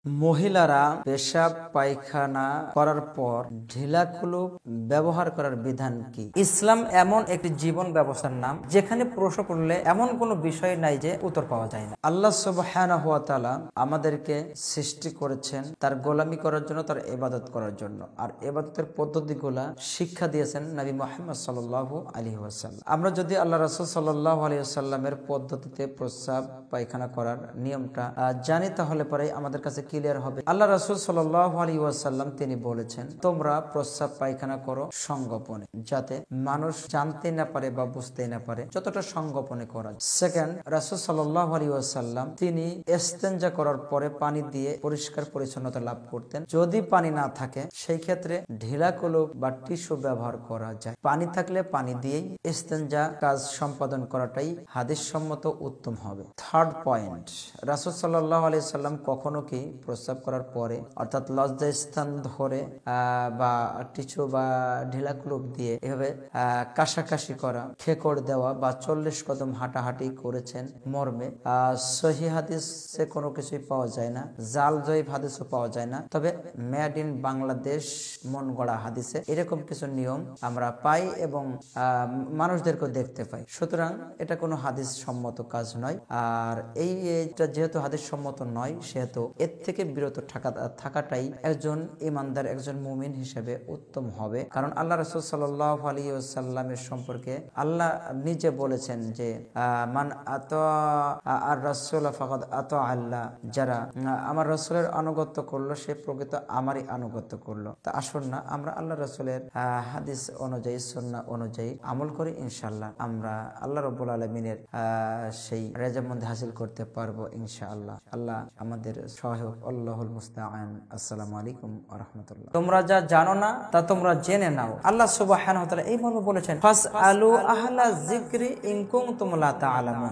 মহিলারা পেশাব পায়খানা করার পর ঢিলা কুলুপ ব্যবহার করার বিধান কি? ইসলাম এমন একটি জীবন ব্যবস্থার নাম যেখানে প্রশ্ন করলে এমন কোনো বিষয় নাই যে উত্তর পাওয়া যায় না। আল্লাহ সুবহানাহু ওয়া তাআলা আমাদেরকে সৃষ্টি করেছেন তার গোলামি করার জন্য, তার ইবাদত করার জন্য, আর ইবাদতের পদ্ধতিগুলা শিক্ষা দিয়েছেন নবী মুহাম্মদ সাল্লাল্লাহু আলাইহি ওয়াসাল্লাম। আমরা যদি আল্লাহ রাসূল সাল্লাল্লাহু আলাইহি ওয়াসাল্লামের পদ্ধতিতে প্রস্রাব পায়খানা করার নিয়মটা জানি, তাহলে পরে আমাদের কাছে ক্লিয়ার হবে। আল্লাহ রাসূল সাল্লাল্লাহু আলাইহি ওয়াসাল্লাম তিনি বলেছেন, তোমরা প্রস্রাব পায়খানা করো সংগোপনে, যাতে মানুষ জানতে না পারে বা বুঝতে না পারে, যতটা সংগোপনে করা। সেকেন্ড, রাসূল সাল্লাল্লাহু আলাইহি ওয়াসাল্লাম তিনি ইস্তেনজা করার পরে পানি দিয়ে পরিষ্কার পরিচ্ছন্নতা লাভ করতেন। যদি পানি না থাকে সেই ক্ষেত্রে ঢিলা কলুপ বা টিস্যু ব্যবহার করা যায়। পানি থাকলে পানি দিয়েই ইস্তেনজা কাজ সম্পাদন করাটাই হাদিস সম্মত উত্তম হবে। থার্ড পয়েন্ট, রাসূল সাল্লাল্লাহু আলাইহি ওয়াসাল্লাম কখনো কি প্রস্রাব করার পরে অর্থাৎ লজ্জা স্থান ধরে বা টিস্যু বা ঢিলা কলুপ দিয়ে এভাবে কাশাকাশি করা, খেকড় দেওয়া বা 40 কদম হাঁটাহাঁটি করেছেন মর্মে সহিহ হাদিসে কোনো কিছুই পাওয়া যায় না, জাল জয়ীফ হাদিসও পাওয়া যায় না। তবে মেড ইন বাংলাদেশ মন গড়া হাদিসে এরকম কিছু নিয়ম আমরা পাই এবং মানুষদেরকেও দেখতে পাই। সুতরাং এটা কোনো হাদিস সম্মত কাজ নয়। আর এইটা যেহেতু হাদিস সম্মত নয়, সেহেতু এর থেকে বিরত থাকাটাই একজন ইমানদার, একজন মুমিন হিসেবে উত্তম হবে। কারণ আল্লাহ রাসূল সাল্লাল্লাহু আলাইহি ওয়াসাল্লামের সম্পর্কে আল্লাহ নিজে বলেছেন যে মান আতা আর রাসূল ফাকাদ আতা আল্লাহ, যারা আমার রাসূলের আনুগত্য করলো সে প্রকৃত আমারই আনুগত্য করলো। তা আসুন না আমরা আল্লাহ রাসূলের হাদিস অনুযায়ী, সুন্নাহ অনুযায়ী আমল করি, ইনশাআল্লাহ আমরা আল্লাহ রাব্বুল আলামিনের সেই রেজামন্দি হাসিল করতে পারবো ইনশাআল্লাহ। আল্লাহ আমাদের সহায়ক। আল্লাহুল মুস্তাআন। আসসালামু আলাইকুম ওয়া রাহমাতুল্লাহ। তোমরা যা জানো না তা তোমরা জেনে নাও। আল্লাহ সুবহানাহু ওয়া তাআলা এই মর্মে বলেছেন, ফাসআলু আহলা যিকরি ইন কুনতুম লা তা'লামুন।